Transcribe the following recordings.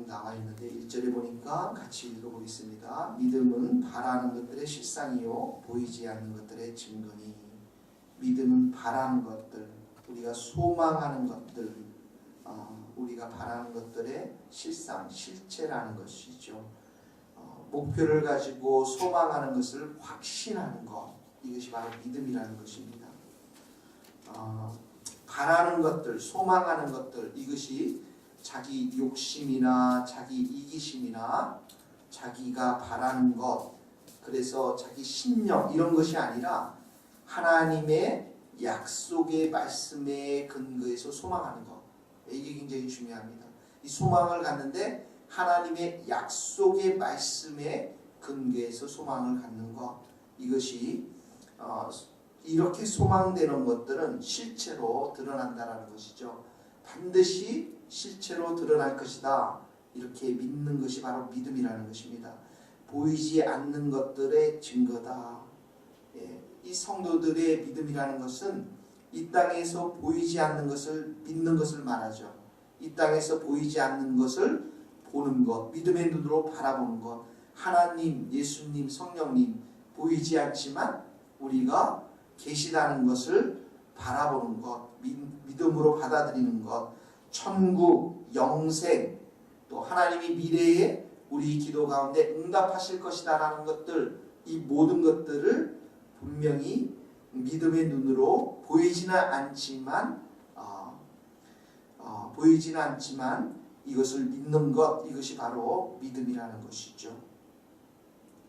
나와 있는데 1절에 보니까 같이 읽어보겠습니다. 믿음은 바라는 것들의 실상이요 보이지 않는 것들의 증거니. 믿음은 바라는 것들, 우리가 소망하는 것들, 우리가 바라는 것들의 실상, 실체라는 것이죠. 목표를 가지고 소망하는 것을 확신하는 것, 이것이 바로 믿음이라는 것입니다. 바라는 것들, 소망하는 것들, 이것이 자기 욕심이나 자기 이기심이나 자기가 바라는 것, 그래서 자기 신념 이런 것이 아니라 하나님의 약속의 말씀에 근거해서 소망하는 것, 이게 굉장히 중요합니다. 이 소망을 갖는데 하나님의 약속의 말씀에 근거해서 소망을 갖는 것, 이것이 이렇게 소망되는 것들은 실체로 드러난다는 것이죠. 반드시 실체로 드러날 것이다. 이렇게 믿는 것이 바로 믿음이라는 것입니다. 보이지 않는 것들의 증거다. 이 성도들의 믿음이라는 것은 이 땅에서 보이지 않는 것을 믿는 것을 말하죠. 이 땅에서 보이지 않는 것을 보는 것, 믿음의 눈으로 바라보는 것, 하나님, 예수님, 성령님 보이지 않지만 우리가 계시다는 것을 바라보는 것, 믿음으로 받아들이는 것, 천국, 영생, 또 하나님이 미래에 우리 기도 가운데 응답하실 것이다라는 것들, 이 모든 것들을 분명히 믿음의 눈으로 보이지는 않지만 이것을 믿는 것, 이것이 바로 믿음이라는 것이죠.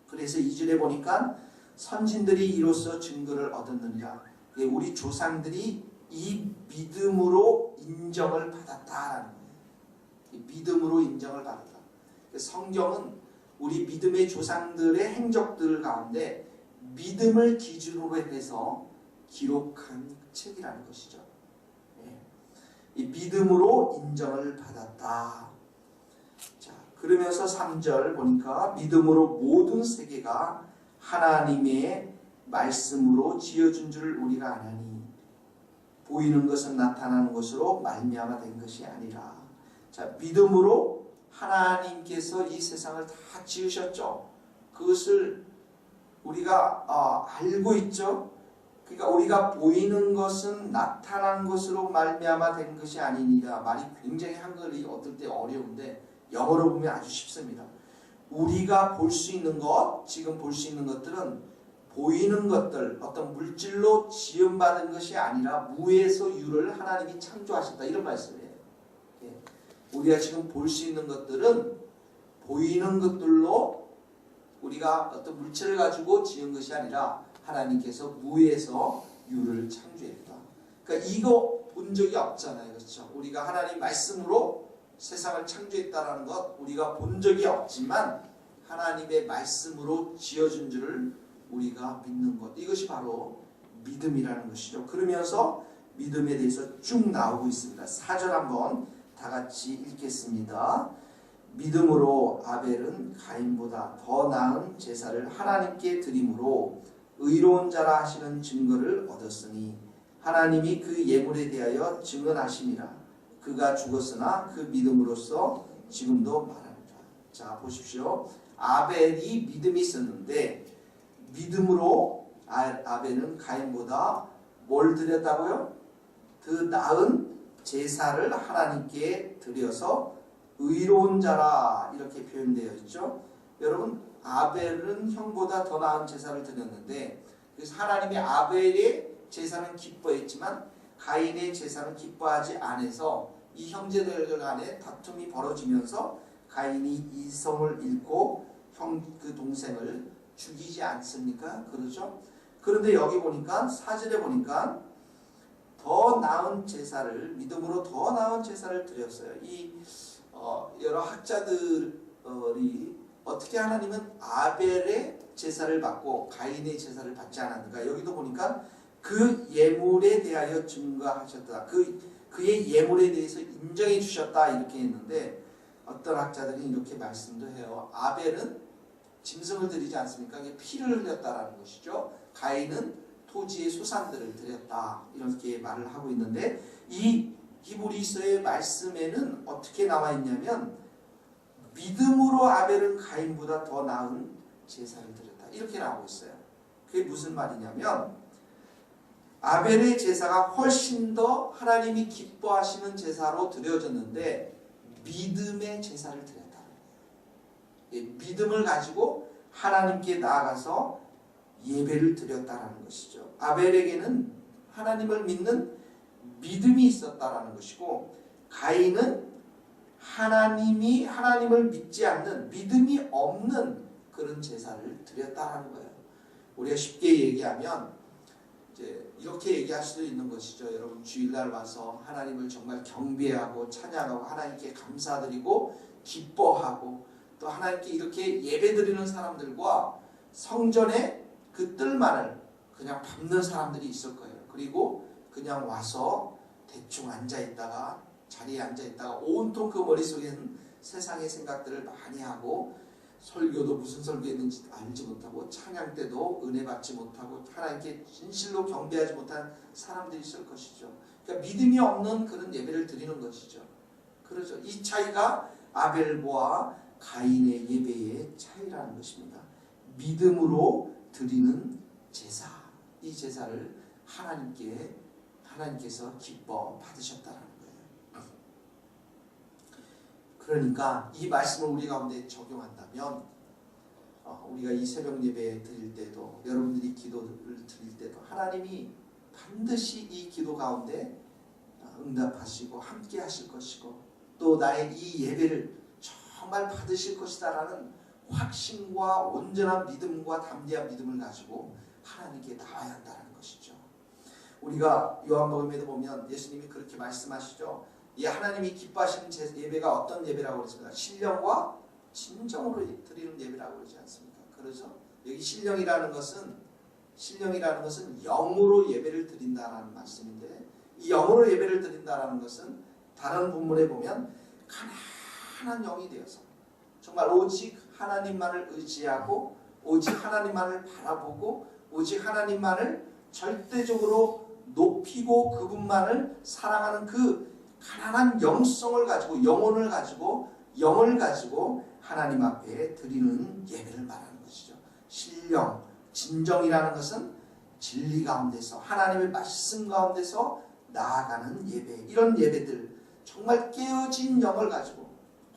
그래서 2절에 보니까 선진들이 이로써 증거를 얻었느니라. 우리 조상들이 이 믿음으로 인정을 받았다라는 거예요. 믿음으로 인정을 받았다. 성경은 우리 믿음의 조상들의 행적들 가운데 믿음을 기준으로 해서 기록한 책이라는 것이죠. 이 믿음으로 인정을 받았다. 자, 그러면서 3절 보니까 믿음으로 모든 세계가 하나님의 말씀으로 지어준 줄 우리가 아나니 보이는 것은 나타나는 것으로 말미암아 된 것이 아니라. 자, 믿음으로 하나님께서 이 세상을 다 지으셨죠. 그것을 우리가 알고 있죠. 그러니까 우리가 보이는 것은 나타난 것으로 말미암아 된 것이 아니니라. 말이 굉장히 한글이 어떨 때 어려운데 영어로 보면 아주 쉽습니다. 우리가 볼 수 있는 것, 지금 볼 수 있는 것들은 보이는 것들, 어떤 물질로 지음받은 것이 아니라 무에서 유를 하나님이 창조하셨다. 이런 말씀이에요. 우리가 지금 볼 수 있는 것들은 보이는 것들로 우리가 어떤 물질을 가지고 지은 것이 아니라 하나님께서 무에서 유를 창조했다. 그러니까 이거 본 적이 없잖아요. 그렇죠? 우리가 하나님 말씀으로 세상을 창조했다는 것 우리가 본 적이 없지만 하나님의 말씀으로 지어준 줄을 우리가 믿는 것, 이것이 바로 믿음이라는 것이죠. 그러면서 믿음에 대해서 쭉 나오고 있습니다. 4절 한번 다 같이 읽겠습니다. 믿음으로 아벨은 가인보다 더 나은 제사를 하나님께 드림으로 의로운 자라 하시는 증거를 얻었으니 하나님이 그 예물에 대하여 증언하심이라. 그가 죽었으나 그 믿음으로써 지금도 말합니다. 자, 보십시오. 아벨이 믿음이 있었는데 믿음으로 아벨은 가인보다 뭘 드렸다고요? 더 나은 제사를 하나님께 드려서 의로운 자라 이렇게 표현되어 있죠. 여러분, 아벨은 형보다 더 나은 제사를 드렸는데 그래서 하나님이 아벨의 제사는 기뻐했지만 가인의 제사는 기뻐하지 않아서 이 형제들 간에 다툼이 벌어지면서 가인이 이성을 잃고 그 동생을 죽이지 않습니까? 그러죠? 그런데 여기 보니까 4절에 보니까 더 나은 제사를 믿음으로 더 나은 제사를 드렸어요. 이 여러 학자들이 어떻게 하나님은 아벨의 제사를 받고 가인의 제사를 받지 않았는가? 여기도 보니까 그 예물에 대하여 증거하셨다. 그의 예물에 대해서 인정해 주셨다 이렇게 했는데 어떤 학자들이 이렇게 말씀도 해요. 아벨은 짐승을 드리지 않습니까? 피를 흘렸다라는 것이죠. 가인은 토지의 소산들을 드렸다 이렇게 말을 하고 있는데 이 히브리서의 말씀에는 어떻게 나와 있냐면 믿음으로 아벨은 가인보다 더 나은 제사를 드렸다. 이렇게 나오고 있어요. 그게 무슨 말이냐면 아벨의 제사가 훨씬 더 하나님이 기뻐하시는 제사로 드려졌는데 믿음의 제사를 드렸다. 믿음을 가지고 하나님께 나아가서 예배를 드렸다라는 것이죠. 아벨에게는 하나님을 믿는 믿음이 있었다라는 것이고 가인은 하나님을 믿지 않는 믿음이 없는 그런 제사를 드렸다라는 거예요. 우리가 쉽게 얘기하면 이제 이렇게 얘기할 수도 있는 것이죠. 여러분 주일날 와서 하나님을 정말 경배하고 찬양하고 하나님께 감사드리고 기뻐하고 또 하나님께 이렇게 예배드리는 사람들과 성전에 그 뜰만을 그냥 밟는 사람들이 있을 거예요. 그리고 그냥 와서 대충 앉아있다가 자리에 앉아있다가 온통 그 머릿속에는 세상의 생각들을 많이 하고 설교도 무슨 설교했는지 알지 못하고 찬양 때도 은혜 받지 못하고 하나님께 진실로 경배하지 못한 사람들이 있을 것이죠. 그러니까 믿음이 없는 그런 예배를 드리는 것이죠. 그렇죠. 이 차이가 아벨과 가인의 예배의 차이라는 것입니다. 믿음으로 드리는 제사, 이 제사를 하나님께서 기뻐 받으셨다는 거예요. 그러니까 이 말씀을 우리 가운데 적용한다면 우리가 이 새벽 예배 드릴 때도 여러분들이 기도를 드릴 때도 하나님이 반드시 이 기도 가운데 응답하시고 함께 하실 것이고 또 나의 이 예배를 정말 받으실 것이다라는 확신과 온전한 믿음과 담대한 믿음을 가지고 하나님께 나와야 한다는 것이죠. 우리가 요한복음에도 보면 예수님이 그렇게 말씀하시죠. 이 하나님이 기뻐하시는 예배가 어떤 예배라고 그랬습니까? 신령과 진정으로 드리는 예배라고 그러지 않습니까? 그렇죠? 여기 신령이라는 것은 영으로 예배를 드린다라는 말씀인데 이 영으로 예배를 드린다라는 것은 다른 본문에 보면 가난한 영이 되어서 정말 오직 하나님만을 의지하고 오직 하나님만을 바라보고 오직 하나님만을 절대적으로 높이고 그분만을 사랑하는 그 가난한 영성을 가지고 영을 가지고 하나님 앞에 드리는 예배를 말하는 것이죠. 신령, 진정이라는 것은 진리 가운데서 하나님의 말씀 가운데서 나아가는 예배, 이런 예배들 정말 깨어진 영을 가지고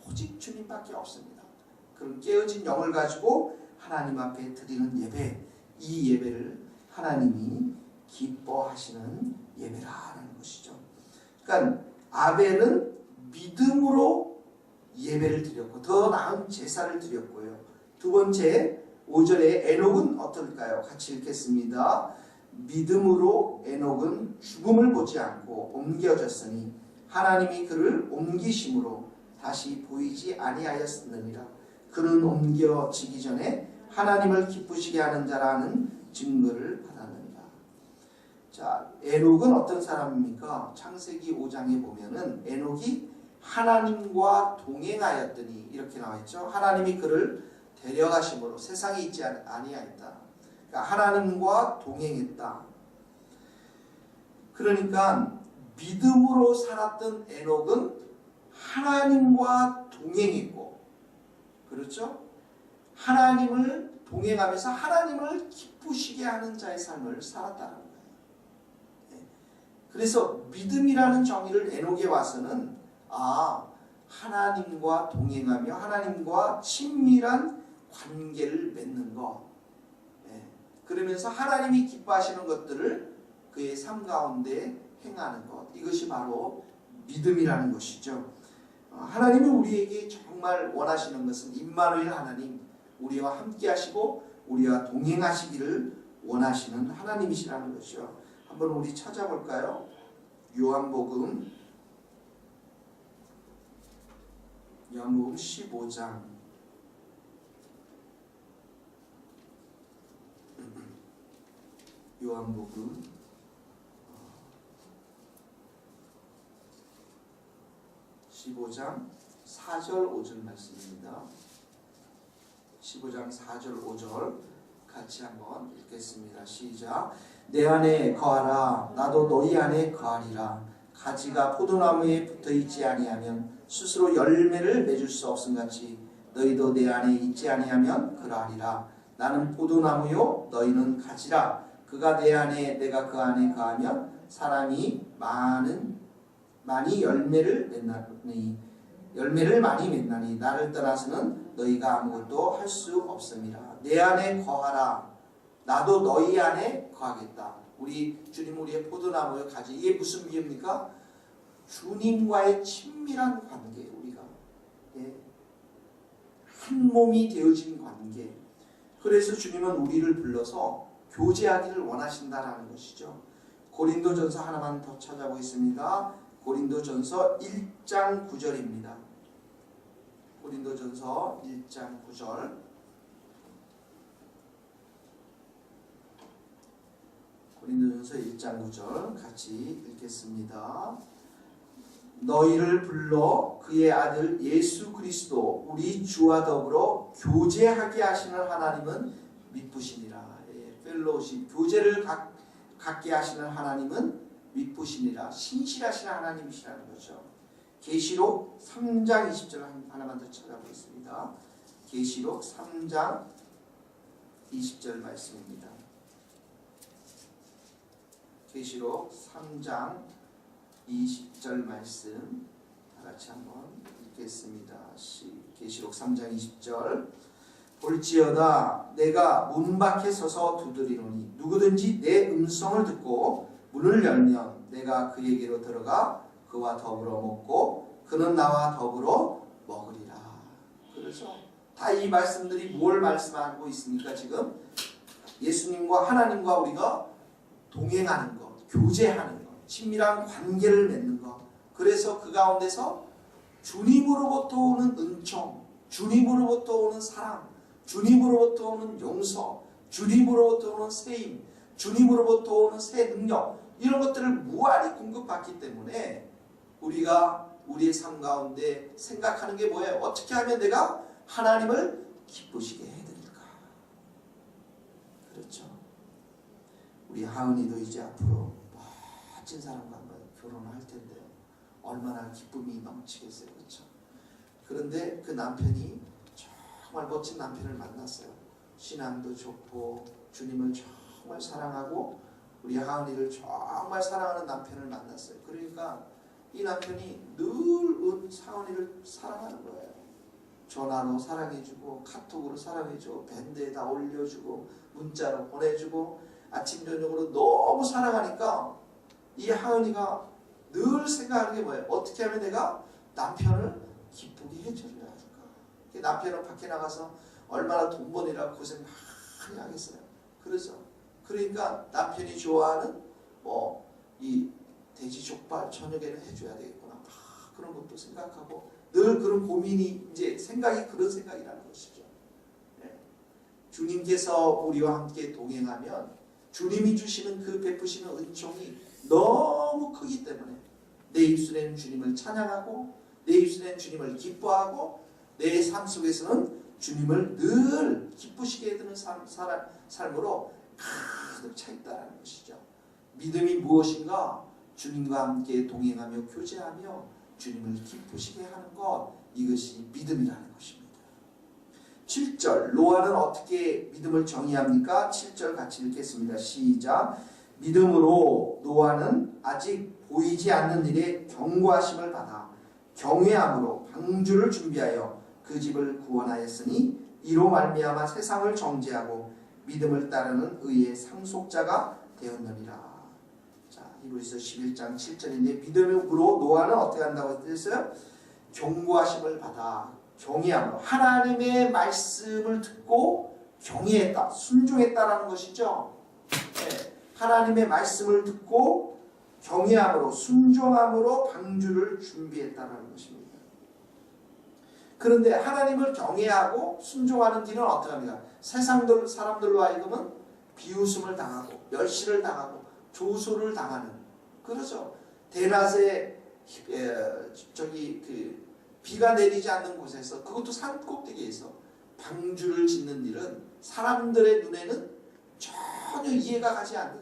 오직 주님밖에 없습니다. 그런 깨어진 영을 가지고 하나님 앞에 드리는 예배, 이 예배를 하나님이 기뻐하시는 예배라는 것이죠. 그러니까 아벨은 믿음으로 예배를 드렸고 더 나은 제사를 드렸고요. 두 번째 5절에 에녹은 어떨까요? 같이 읽겠습니다. 믿음으로 에녹은 죽음을 보지 않고 옮겨졌으니 하나님이 그를 옮기심으로 다시 보이지 아니하였느니라. 그는 옮겨지기 전에 하나님을 기쁘시게 하는 자라는 증거를 받았느니라. 자, 에녹은 어떤 사람입니까? 창세기 5장에 보면은 에녹이 하나님과 동행하였더니 이렇게 나와있죠. 하나님이 그를 데려가심으로 세상에 있지 아니하였다. 그러니까 하나님과 동행했다. 그러니까 믿음으로 살았던 에녹은 하나님과 동행했고, 그렇죠? 하나님을 동행하면서 하나님을 기쁘시게 하는 자의 삶을 살았다는 거예요. 그래서 믿음이라는 정의를 에녹에 와서는 하나님과 동행하며 하나님과 친밀한 관계를 맺는 것, 그러면서 하나님이 기뻐하시는 것들을 그의 삶 가운데 행하는 것, 이것이 바로 믿음이라는 것이죠. 하나님이 우리에게 정말 원하시는 것은 임마누엘 하나님, 우리와 함께 하시고 우리와 동행하시기를 원하시는 하나님이시라는 것이죠. 한번 우리 찾아볼까요? 요한복음 15장 요한복음 15장 4절 5절 말씀입니다. 15장 4절 5절 같이 한번 읽겠습니다. 시작. 내 안에 거하라. 나도 너희 안에 거하리라. 가지가 포도나무에 붙어있지 아니하면 스스로 열매를 맺을 수 없음같이 너희도 내 안에 있지 아니하면 그러하리라. 나는 포도나무요 너희는 가지라. 그가 내 안에 내가 그 안에 거하면 사람이 많이 열매를 많이 맺나니 나를 떠나서는 너희가 아무것도 할 수 없음이라. 내 안에 거하라. 나도 너희 안에 거하겠다. 우리 주님 우리의 포도나무의 가지. 이게 무슨 비유입니까? 주님과의 친밀한 관계. 우리가 한 몸이 되어진 관계. 그래서 주님은 우리를 불러서 교제하기를 원하신다라는 것이죠. 고린도전서 하나만 더 찾아보겠습니다. 고린도전서 1장 9절입니다. 고린도전서 1장 9절. 고린도전서 1장 9절 같이 읽겠습니다. 너희를 불러 그의 아들 예수 그리스도 우리 주와 더불어 교제하게 하시는 하나님은 미쁘시니라. 펠로우십, 교제를 갖게 하시는 하나님은 미쁘시니라. 신실하신 하나님이시라는 거죠. 계시록 3장 20절 하나만 더 찾아보겠습니다. 계시록 3장 20절 말씀입니다. 계시록 3장 20절 말씀 다같이 한번 읽겠습니다. 계시록 3장 20절. 볼지어다 내가 문 밖에 서서 두드리노니 누구든지 내 음성을 듣고 문을 열면 내가 그에게로 들어가 그와 더불어 먹고 그는 나와 더불어 먹으리라. 그렇죠? 다 이 말씀들이 뭘 말씀하고 있습니까? 지금 예수님과 하나님과 우리가 동행하는 것, 교제하는 것, 친밀한 관계를 맺는 것. 그래서 그 가운데서 주님으로부터 오는 은총, 주님으로부터 오는 사랑, 주님으로부터 오는 용서, 주님으로부터 오는 세임, 주님으로부터 오는 새 능력, 이런 것들을 무한히 공급받기 때문에 우리가 우리의 삶 가운데 생각하는 게 뭐예요? 어떻게 하면 내가 하나님을 기쁘시게 해드릴까? 그렇죠. 우리 하은이도 이제 앞으로 멋진 사람과 한번 결혼을 할 텐데요. 얼마나 기쁨이 넘치겠어요. 그렇죠? 그런데 그 남편이 정말 멋진 남편을 만났어요. 신앙도 좋고 주님을 정말 사랑하고 우리 하은이를 정말 사랑하는 남편을 만났어요. 그러니까 이 남편이 늘 하은이를 사랑하는 거예요. 전화로 사랑해주고 카톡으로 사랑해주고 밴드에다 올려주고 문자로 보내주고 아침 저녁으로 너무 사랑하니까 이 하은이가 늘 생각하는 게 뭐예요? 어떻게 하면 내가 남편을 기쁘게 해줘야 할까? 남편은 밖에 나가서 얼마나 돈 버니라 고생 많이 하겠어요. 그렇죠? 그러니까 남편이 좋아하는 이 돼지족발 저녁에는 해줘야 되겠구나. 그런 것도 생각하고 늘 그런 고민이 이제 생각이 그런 생각이라는 것이죠. 네. 주님께서 우리와 함께 동행하면 주님이 주시는 그 베푸시는 은총이 너무 크기 때문에 내 입술에는 주님을 찬양하고 내 입술에는 주님을 기뻐하고 내 삶 속에서는 주님을 늘 기쁘시게 해드는 삶으로 가득 차 있다는 것이죠. 믿음이 무엇인가? 주님과 함께 동행하며 교제하며 주님을 기쁘시게 하는 것, 이것이 믿음이라는 것입니다. 7절, 노아는 어떻게 믿음을 정의합니까? 7절 같이 읽겠습니다. 시작. 믿음으로 노아는 아직 보이지 않는 일에 경고하심을 받아 경외함으로 방주를 준비하여 그 집을 구원하였으니 이로 말미암아 세상을 정죄하고 믿음을 따르는 의의 상속자가 되었느니라. 자, 히브리서 11장 7절인데 믿음으로 노아는 어떻게 한다고 했어요? 경고하심을 받아 경외함으로 하나님의 말씀을 듣고 경외했다, 순종했다라는 것이죠. 네, 하나님의 말씀을 듣고 경외함으로 순종함으로 방주를 준비했다라는 것입니다. 그런데 하나님을 경외하고 순종하는 길은 어떻게 합니까? 세상 사람들로 하여금은 비웃음을 당하고 멸시를 당하고 조소를 당하는, 그렇죠. 대낮에 비가 내리지 않는 곳에서, 그것도 산 꼭대기에서 방주를 짓는 일은 사람들의 눈에는 전혀 이해가 가지 않는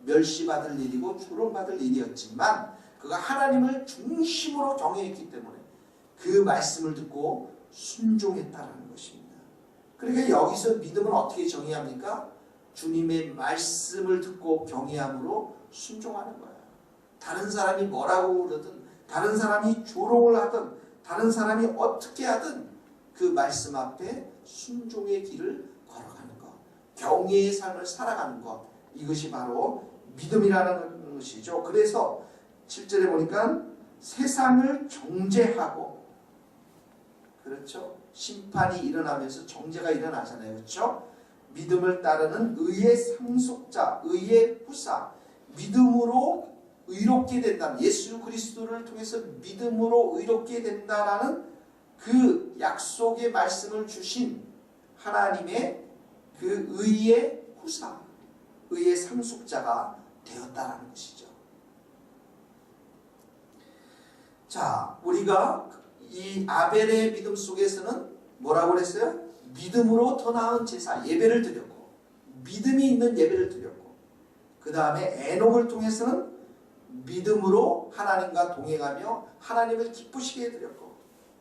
멸시받을 일이고 조롱받을 일이었지만 그가 하나님을 중심으로 경외했기 때문에 그 말씀을 듣고 순종했다라는 것입니다. 그러니까 여기서 믿음은 어떻게 정의합니까? 주님의 말씀을 듣고 경외함으로 순종하는 거예요. 다른 사람이 뭐라고 그러든, 다른 사람이 조롱을 하든, 다른 사람이 어떻게 하든 그 말씀 앞에 순종의 길을 걸어가는 것, 경외의 삶을 살아가는 것, 이것이 바로 믿음이라는 것이죠. 그래서 7절에 보니까 세상을 정죄하고, 그렇죠? 심판이 일어나면서 정죄가 일어나잖아요. 그렇죠? 믿음을 따르는 의의 상속자, 의의 후사, 믿음으로 의롭게 된다는, 예수 그리스도를 통해서 믿음으로 의롭게 된다라는 그 약속의 말씀을 주신 하나님의 그 의의 후사, 의의 상속자가 되었다라는 것이죠. 자, 우리가 이 아벨의 믿음 속에서는 뭐라고 그랬어요? 믿음으로 더 나은 제사, 예배를 드렸고, 믿음이 있는 예배를 드렸고, 그 다음에 에녹을 통해서는 믿음으로 하나님과 동행하며 하나님을 기쁘시게 해드렸고,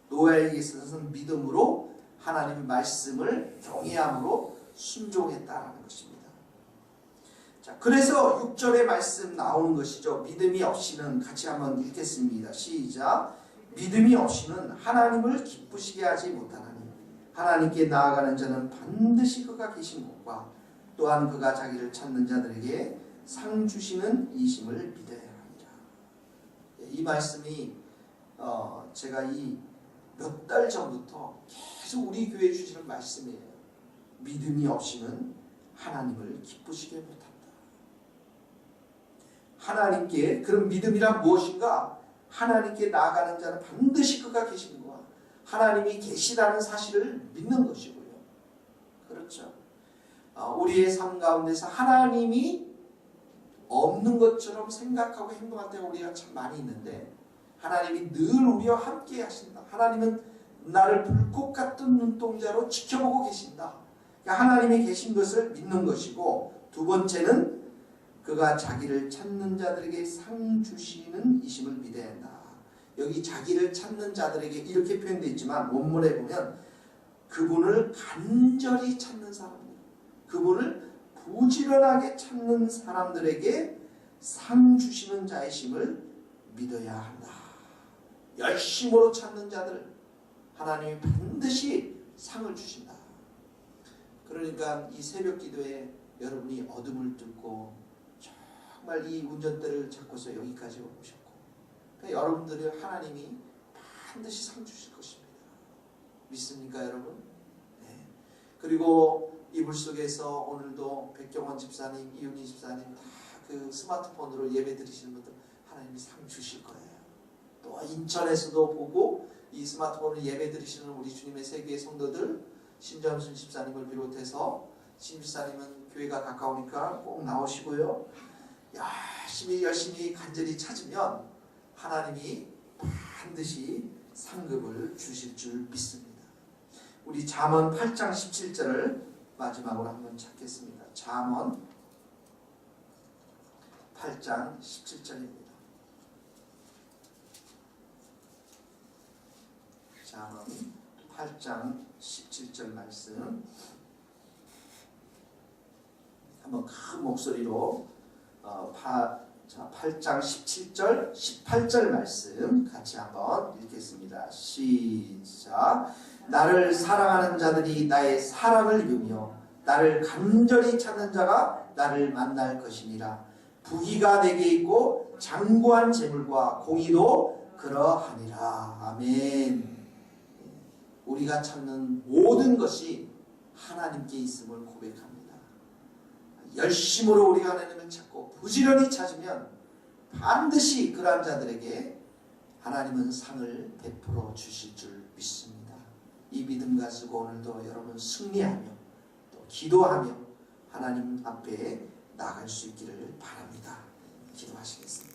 노아에게 있어서는 믿음으로 하나님의 말씀을 경외함으로 순종했다라는 것입니다. 자, 그래서 6절의 말씀 나오는 것이죠. 믿음이 없이는, 같이 한번 읽겠습니다. 시작. 믿음이 없이는 하나님을 기쁘시게 하지 못하나니 하나님께 나아가는 자는 반드시 그가 계신 곳과 또한 그가 자기를 찾는 자들에게 상 주시는 이심을 믿어야 합니다. 이 말씀이 제가 이 몇 달 전부터 계속 우리 교회에 주시는 말씀이에요. 믿음이 없이는 하나님을 기쁘시게 못한다. 하나님께, 그런 믿음이란 무엇인가? 하나님께 나아가는 자는 반드시 그가 계시는 거야. 하나님이 계시다는 사실을 믿는 것이고요. 그렇죠. 우리의 삶 가운데서 하나님이 없는 것처럼 생각하고 행동할 때가 우리가 참 많이 있는데, 하나님이 늘 우리와 함께 하신다. 하나님은 나를 불꽃 같은 눈동자로 지켜보고 계신다. 그러니까 하나님이 계신 것을 믿는 것이고, 두 번째는 그가 자기를 찾는 자들에게 상 주시는 이심을 믿어야 한다. 여기 자기를 찾는 자들에게 이렇게 표현되어 있지만 원문에 보면 그분을 간절히 찾는 사람들, 그분을 부지런하게 찾는 사람들에게 상 주시는 자이심을 믿어야 한다. 열심으로 찾는 자들 하나님이 반드시 상을 주신다. 그러니까 이 새벽 기도에 여러분이 어둠을 뚫고 정말 이 운전대를 잡고서 여기까지 오셨고, 그러니까 여러분들이 하나님이 반드시 상 주실 것입니다. 믿습니까 여러분? 네. 그리고 이불 속에서 오늘도 백경원 집사님, 이윤희 집사님 다 그 스마트폰으로 예배 드리시는 분들 하나님이 상 주실 거예요. 또 인천에서도 보고 이 스마트폰으로 예배 드리시는 우리 주님의 세계의 성도들, 신정순 집사님을 비롯해서, 신 집사님은 교회가 가까우니까 꼭 나오시고요. 열심히 간절히 찾으면 하나님이 반드시 상급을 주실 줄 믿습니다. 우리 잠언 8장 17절을 마지막으로 한번 찾겠습니다. 잠언 8장 17절입니다. 잠언 8장 17절 말씀 한번 큰 목소리로 8장 17절, 18절 말씀 같이 한번 읽겠습니다. 시작. 나를 사랑하는 자들이 나의 사랑을 이루며 나를 간절히 찾는 자가 나를 만날 것이니라. 부귀가 내게 있고 장구한 재물과 공의도 그러하니라. 아멘. 우리가 찾는 모든 것이 하나님께 있음을 고백합니다. 열심으로 우리가 하나님을 찾고 부지런히 찾으면 반드시 그러한 자들에게 하나님은 상을 베풀어 주실 줄 믿습니다. 이 믿음 가지고 오늘도 여러분 승리하며 또 기도하며 하나님 앞에 나아갈 수 있기를 바랍니다. 기도하시겠습니다.